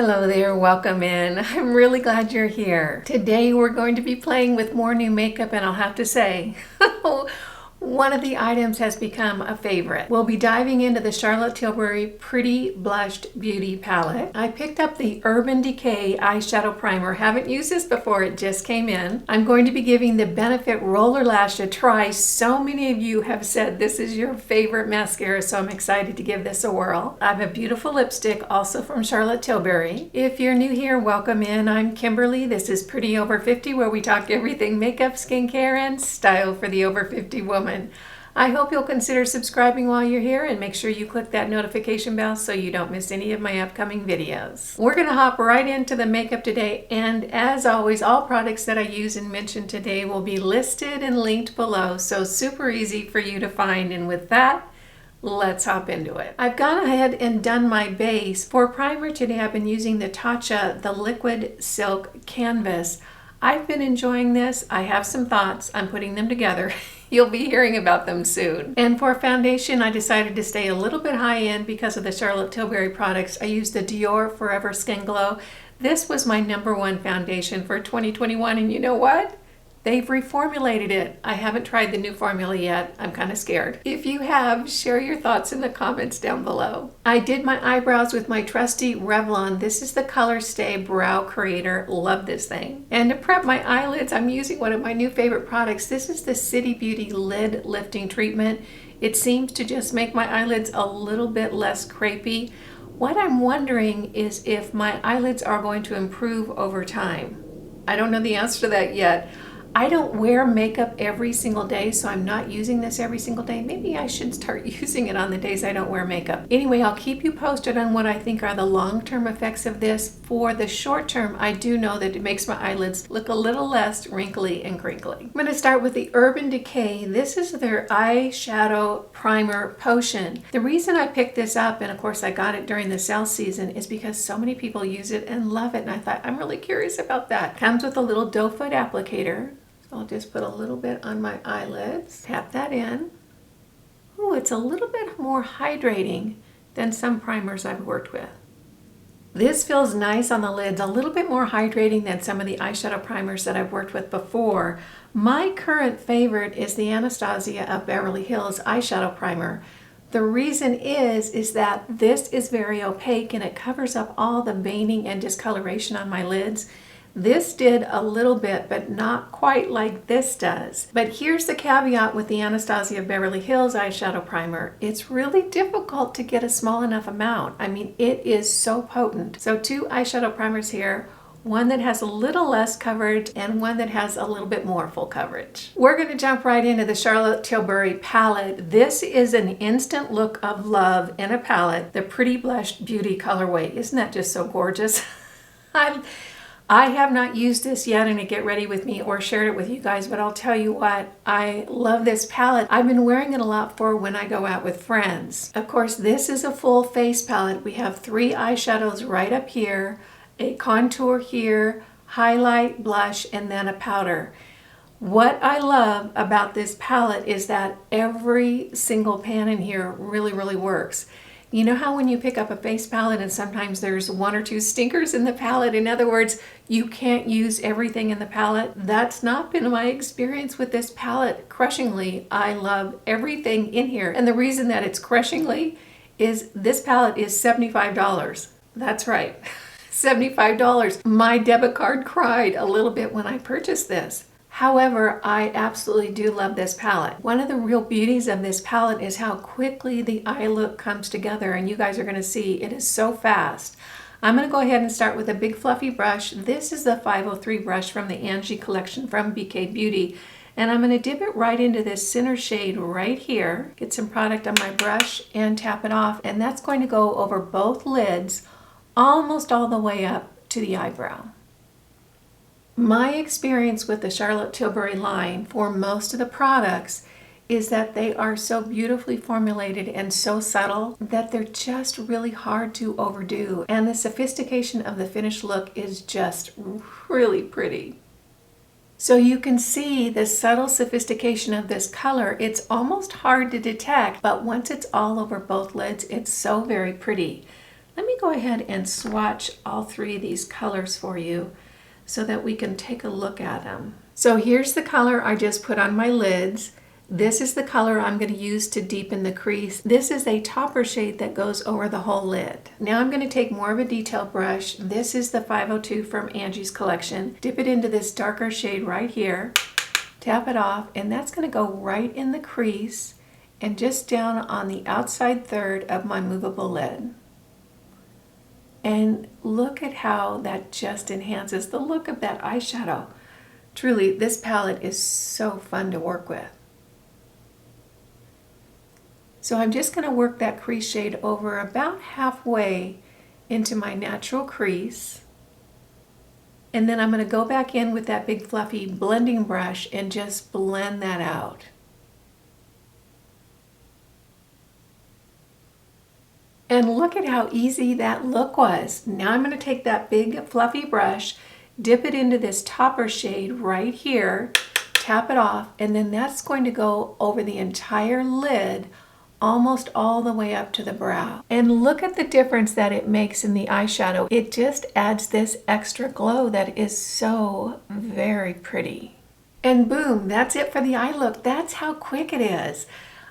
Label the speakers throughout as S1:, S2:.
S1: Hello there, welcome in. I'm really glad you're here. Today we're going to be playing with more new makeup, and I'll have to say, one of the items has become a favorite. We'll be diving into the Charlotte Tilbury Pretty Blushed Beauty Palette. I picked up the Urban Decay Eyeshadow Primer. Haven't used this before, it just came in. I'm going to be giving the Benefit Roller Lash a try. So many of you have said this is your favorite mascara, so I'm excited to give this a whirl. I have a beautiful lipstick, also from Charlotte Tilbury. If you're new here, welcome in. I'm Kimberly. This is Pretty Over 50, where we talk everything makeup, skincare, and style for the over 50 woman. I hope you'll consider subscribing while you're here and make sure you click that notification bell so you don't miss any of my upcoming videos. We're going to hop right into the makeup today, and as always, all products that I use and mention today will be listed and linked below, so super easy for you to find. And with that, let's hop into it. I've gone ahead and done my base. For primer today, I've been using the Tatcha, the Liquid Silk Canvas. I've been enjoying this. I have some thoughts. I'm putting them together. You'll be hearing about them soon. And for foundation, I decided to stay a little bit high end because of the Charlotte Tilbury products. I used the Dior Forever Skin Glow. This was my #1 foundation for 2021, and you know what? They've reformulated it. I haven't tried the new formula yet. I'm kind of scared. If you have, share your thoughts in the comments down below. I did my eyebrows with my trusty Revlon. This is the Color Stay Brow Creator. Love this thing. And to prep my eyelids, I'm using one of my new favorite products. This is the City Beauty Lid Lifting Treatment. It seems to just make my eyelids a little bit less crepey. What I'm wondering is if my eyelids are going to improve over time. I don't know the answer to that yet. I don't wear makeup every single day, so I'm not using this every single day. Maybe I should start using it on the days I don't wear makeup. Anyway, I'll keep you posted on what I think are the long-term effects of this. For the short term, I do know that it makes my eyelids look a little less wrinkly and crinkly. I'm going to start with the Urban Decay. This is their eyeshadow primer potion. The reason I picked this up, and of course I got it during the sale season, is because so many people use it and love it, and I thought, I'm really curious about that. Comes with a little doe foot applicator. I'll just put a little bit on my eyelids, tap that in. Ooh, it's a little bit more hydrating than some primers I've worked with. This feels nice on the lids, a little bit more hydrating than some of the eyeshadow primers that I've worked with before. My current favorite is the Anastasia of Beverly Hills eyeshadow primer. The reason is that this is very opaque and it covers up all the veining and discoloration on my lids. This did a little bit, but not quite like this does. But here's the caveat with the Anastasia Beverly Hills eyeshadow primer. It's really difficult to get a small enough amount. I mean, it is so potent. So 2 eyeshadow primers here, one that has a little less coverage and one that has a little bit more full coverage. We're going to jump right into the Charlotte Tilbury palette. This is an instant look of love in a palette, the Pretty Blushed Beauty colorway. Isn't that just so gorgeous? I have not used this yet in a Get Ready With Me or shared it with you guys, but I'll tell you what, I love this palette. I've been wearing it a lot for when I go out with friends. Of course, this is a full face palette. We have 3 eyeshadows right up here, a contour here, highlight, blush, and then a powder. What I love about this palette is that every single pan in here really works. You know how when you pick up a face palette and sometimes there's 1 or 2 stinkers in the palette? In other words, you can't use everything in the palette. That's not been my experience with this palette. Crushingly, I love everything in here. And the reason that it's crushingly is this palette is $75. That's right, $75. My debit card cried a little bit when I purchased this. However, I absolutely do love this palette. One of the real beauties of this palette is how quickly the eye look comes together, and you guys are going to see it is so fast. I'm going to go ahead and start with a big fluffy brush. This is the 503 brush from the Angie collection from BK Beauty, and I'm going to dip it right into this center shade right here. Get some product on my brush and tap it off, and that's going to go over both lids almost all the way up to the eyebrow. My experience with the Charlotte Tilbury line for most of the products is that they are so beautifully formulated and so subtle that they're just really hard to overdo. And the sophistication of the finished look is just really pretty. So you can see the subtle sophistication of this color. It's almost hard to detect, but once it's all over both lids, it's so very pretty. Let me go ahead and swatch all three of these colors for you so that we can take a look at them. So here's the color I just put on my lids. This is the color I'm going to use to deepen the crease. This is a topper shade that goes over the whole lid. Now I'm going to take more of a detail brush. This is the 502 from Angie's collection. Dip it into this darker shade right here. Tap it off, and that's going to go right in the crease and just down on the outside third of my movable lid. And look at how that just enhances the look of that eyeshadow. Truly, this palette is so fun to work with. So I'm just going to work that crease shade over about halfway into my natural crease. And then I'm going to go back in with that big fluffy blending brush and just blend that out. And look at how easy that look was. Now I'm going to take that big fluffy brush, dip it into this topper shade right here, tap it off, and then that's going to go over the entire lid almost all the way up to the brow. And look at the difference that it makes in the eyeshadow. It just adds this extra glow that is so very pretty. And boom, that's it for the eye look. That's how quick it is.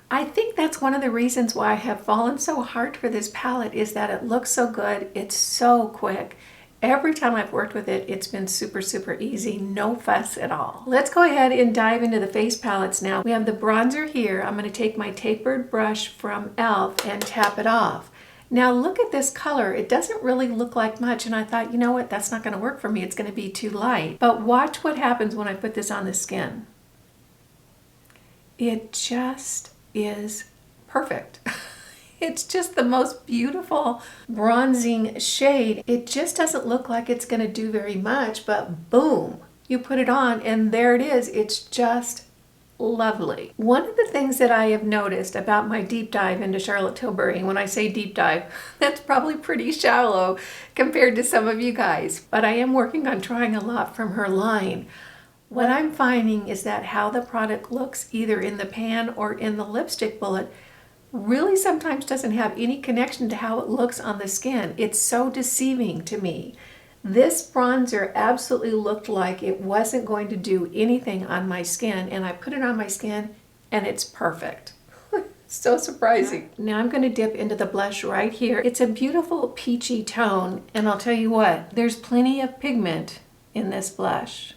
S1: I think that's one of the reasons why I have fallen so hard for this palette, is that it looks so good. It's so quick. Every time I've worked with it, it's been super, super easy. No fuss at all. Let's go ahead and dive into the face palettes now. We have the bronzer here. I'm going to take my tapered brush from e.l.f. and tap it off. Now look at this color. It doesn't really look like much, and I thought, you know what, that's not going to work for me. It's going to be too light. But watch what happens when I put this on the skin. It just is perfect. It's just the most beautiful bronzing shade. It just doesn't look like it's going to do very much, but boom, you put it on and there it is. It's just lovely. One of the things that I have noticed about my deep dive into Charlotte Tilbury, and when I say deep dive, that's probably pretty shallow compared to some of you guys, but I am working on trying a lot from her line. What I'm finding is that how the product looks either in the pan or in the lipstick bullet really sometimes doesn't have any connection to how it looks on the skin. It's so deceiving to me. This bronzer absolutely looked like it wasn't going to do anything on my skin, and I put it on my skin and it's perfect. So surprising. Now I'm going to dip into the blush right here. It's a beautiful peachy tone, and I'll tell you what, there's plenty of pigment in this blush.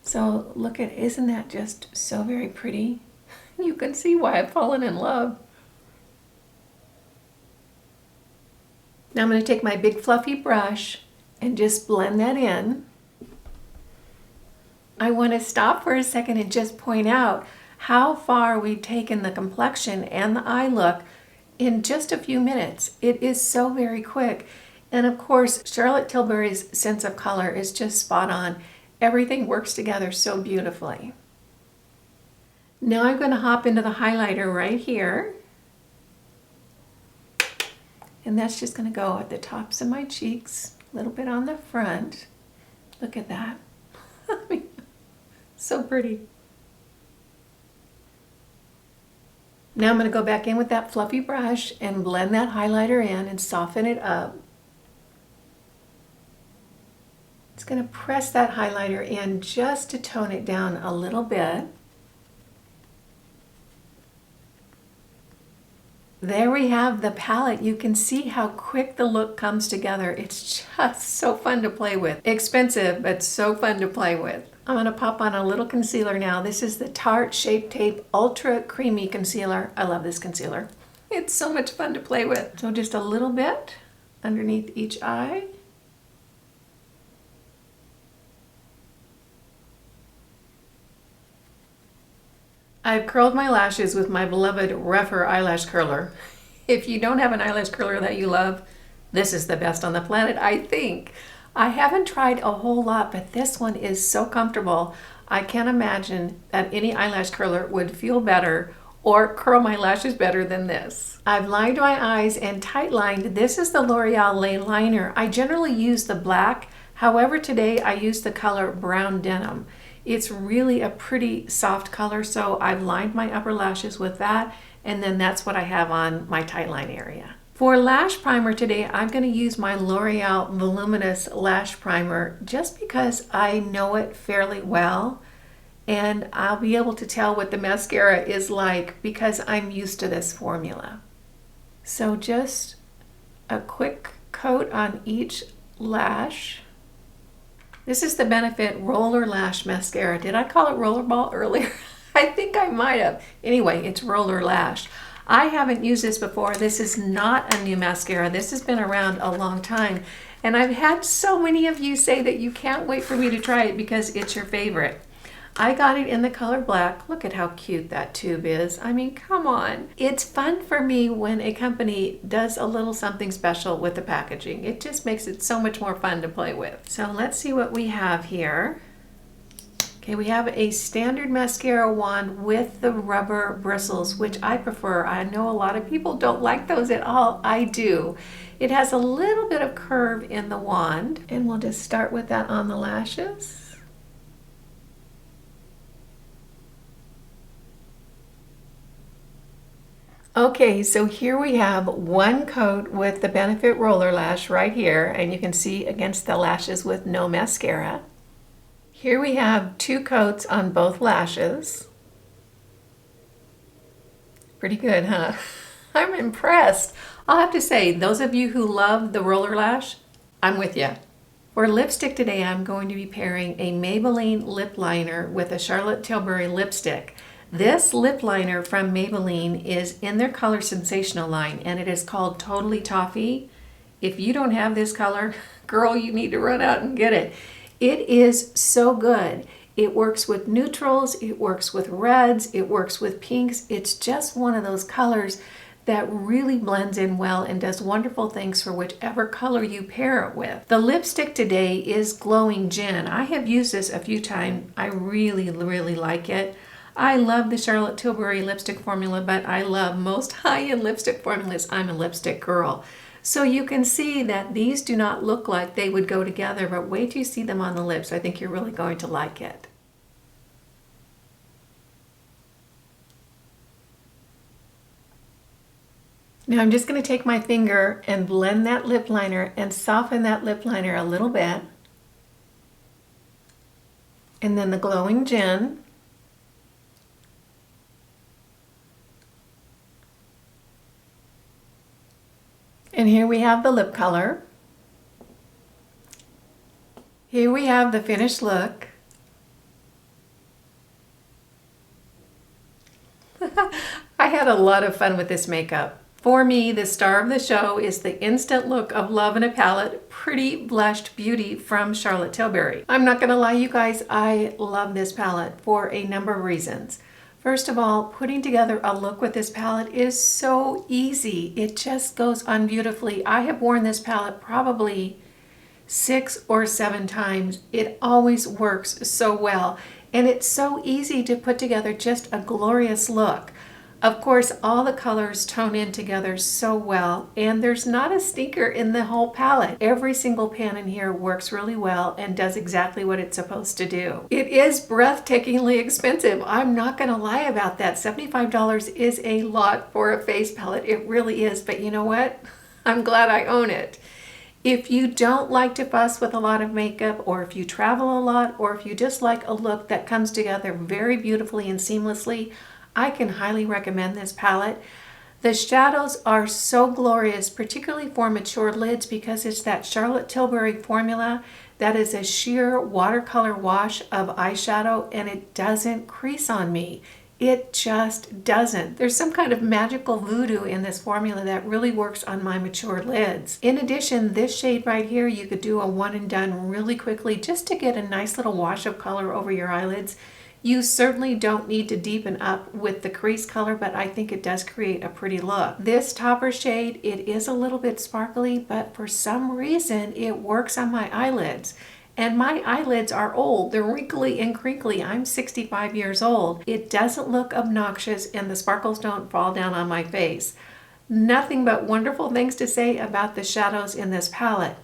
S1: So look at, isn't that just so very pretty? You can see why I've fallen in love. Now I'm going to take my big fluffy brush and just blend that in. I want to stop for a second and just point out how far we've taken the complexion and the eye look in just a few minutes. It is so very quick. And of course, Charlotte Tilbury's sense of color is just spot on. Everything works together so beautifully. Now I'm going to hop into the highlighter right here. And that's just going to go at the tops of my cheeks, a little bit on the front. Look at that. So pretty. Now I'm going to go back in with that fluffy brush and blend that highlighter in and soften it up. It's going to press that highlighter in just to tone it down a little bit. There we have the palette. You can see how quick the look comes together. It's just so fun to play with. Expensive, but so fun to play with. I'm going to pop on a little concealer now. This is the Tarte Shape Tape Ultra Creamy Concealer. I love this concealer. It's so much fun to play with. So just a little bit underneath each eye. I've curled my lashes with my beloved Rephr eyelash curler. If you don't have an eyelash curler that you love, this is the best on the planet, I think. I haven't tried a whole lot, but this one is so comfortable. I can't imagine that any eyelash curler would feel better or curl my lashes better than this. I've lined my eyes and tight lined. This is the L'Oreal Lay Liner. I generally use the black. However, today I use the color Brown Denim. It's really a pretty soft color, so I've lined my upper lashes with that, and then that's what I have on my tight line area. For lash primer today, I'm going to use my L'Oreal Voluminous Lash Primer just because I know it fairly well, and I'll be able to tell what the mascara is like because I'm used to this formula. So just a quick coat on each lash. This is the Benefit Roller Lash Mascara. Did I call it Rollerball earlier? I think I might have. Anyway, it's Roller Lash. I haven't used this before. This is not a new mascara. This has been around a long time. And I've had so many of you say that you can't wait for me to try it because it's your favorite. I got it in the color black. Look at how cute that tube is. I mean, come on. It's fun for me when a company does a little something special with the packaging. It just makes it so much more fun to play with. So let's see what we have here. Okay, we have a standard mascara wand with the rubber bristles, which I prefer. I know a lot of people don't like those at all. I do. It has a little bit of curve in the wand, and we'll just start with that on the lashes. Okay, so here we have one coat with the Benefit Roller Lash right here, and you can see against the lashes with no mascara. Here we have two coats on both lashes. Pretty good, huh? I'm impressed. I'll have to say, those of you who love the roller lash, I'm with you. For lipstick today, I'm going to be pairing a Maybelline lip liner with a Charlotte Tilbury lipstick. This lip liner from Maybelline is in their Color Sensational line, and it is called Totally Toffee. If you don't have this color, girl, you need to run out and get it. It is so good. It works with neutrals, it works with reds, it works with pinks. It's just one of those colors that really blends in well and does wonderful things for whichever color you pair it with. The lipstick today is Glowing Gin. I have used this a few times. I really like it. I love the Charlotte Tilbury lipstick formula, but I love most high-end lipstick formulas. I'm a lipstick girl. So you can see that these do not look like they would go together, but wait till you see them on the lips. I think you're really going to like it. Now I'm just going to take my finger and blend that lip liner and soften that lip liner a little bit. And then the Glowing Gin. And here we have the lip color. Here we have the finished look. I had a lot of fun with this makeup. For me, the star of the show is the instant look of Love in a Palette Pretty Blushed Beauty from Charlotte Tilbury. I'm not gonna lie, you guys, I love this palette for a number of reasons. First of all, putting together a look with this palette is so easy. It just goes on beautifully. I have worn this palette probably 6 or 7 times. It always works so well, and it's so easy to put together just a glorious look. Of course, all the colors tone in together so well, and there's not a stinker in the whole palette. Every single pan in here works really well and does exactly what it's supposed to do. It is breathtakingly expensive. I'm not gonna lie about that. $75 is a lot for a face palette. It really is, but you know what? I'm glad I own it. If you don't like to fuss with a lot of makeup, or if you travel a lot, or if you just like a look that comes together very beautifully and seamlessly, I can highly recommend this palette. The shadows are so glorious, particularly for mature lids, because it's that Charlotte Tilbury formula that is a sheer watercolor wash of eyeshadow, and it doesn't crease on me. It just doesn't. There's some kind of magical voodoo in this formula that really works on my mature lids. In addition, this shade right here, you could do a one and done really quickly just to get a nice little wash of color over your eyelids. You certainly don't need to deepen up with the crease color, but I think it does create a pretty look. This topper shade, it is a little bit sparkly, but for some reason it works on my eyelids. And my eyelids are old, they're wrinkly and crinkly. I'm 65 years old. It doesn't look obnoxious and the sparkles don't fall down on my face. Nothing but wonderful things to say about the shadows in this palette.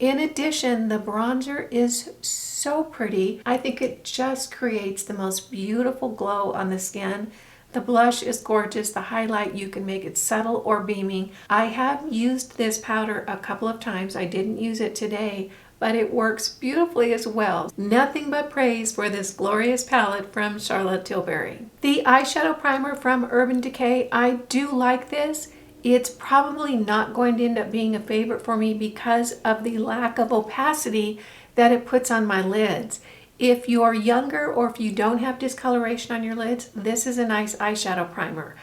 S1: In addition, the bronzer is so pretty. I think it just creates the most beautiful glow on the skin. The blush is gorgeous. The highlight, you can make it subtle or beaming. I have used this powder a couple of times. I didn't use it today, but it works beautifully as well. Nothing but praise for this glorious palette from Charlotte Tilbury. The eyeshadow primer from Urban Decay, I do like this. It's probably not going to end up being a favorite for me because of the lack of opacity that it puts on my lids. If you're younger or if you don't have discoloration on your lids, this is a nice eyeshadow primer.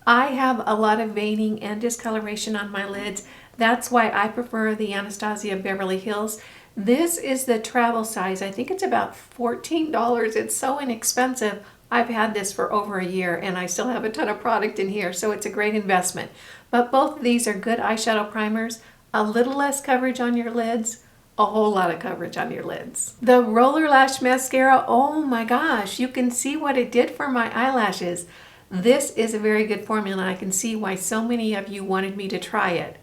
S1: I have a lot of veining and discoloration on my lids. That's why I prefer the Anastasia Beverly Hills. This is the travel size. I think it's about $14. It's so inexpensive. I've had this for over a year and I still have a ton of product in here, so it's a great investment. But both of these are good eyeshadow primers. A little less coverage on your lids, a whole lot of coverage on your lids. The Roller Lash Mascara, oh my gosh, you can see what it did for my eyelashes. This is a very good formula and I can see why so many of you wanted me to try it.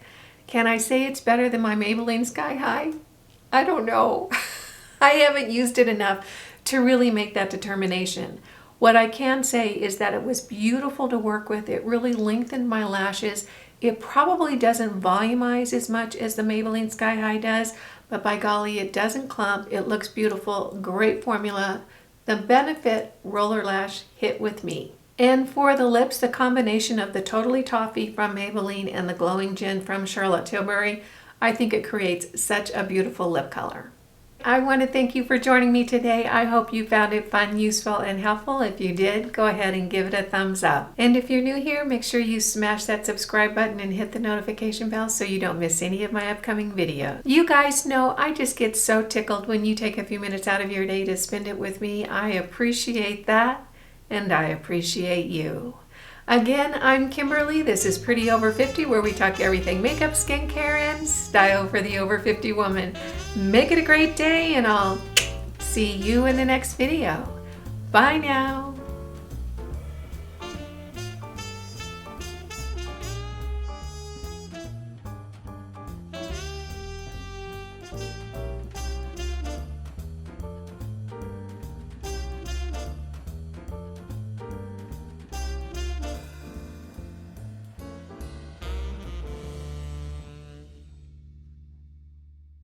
S1: Can I say it's better than my Maybelline Sky High? I don't know. I haven't used it enough to really make that determination. What I can say is that it was beautiful to work with. It really lengthened my lashes. It probably doesn't volumize as much as the Maybelline Sky High does, but by golly, it doesn't clump. It looks beautiful. Great formula. The Benefit Roller Lash hit with me. And for the lips, the combination of the Totally Toffee from Maybelline and the Glowing Gin from Charlotte Tilbury, I think it creates such a beautiful lip color. I want to thank you for joining me today. I hope you found it fun, useful, and helpful. If you did, go ahead and give it a thumbs up. And if you're new here, make sure you smash that subscribe button and hit the notification bell so you don't miss any of my upcoming videos. You guys know I just get so tickled when you take a few minutes out of your day to spend it with me. I appreciate that, and I appreciate you. Again, I'm Kimberly. This is Pretty Over 50, where we talk everything makeup, skincare, and style for the over 50 woman. Make it a great day, and I'll see you in the next video. Bye now.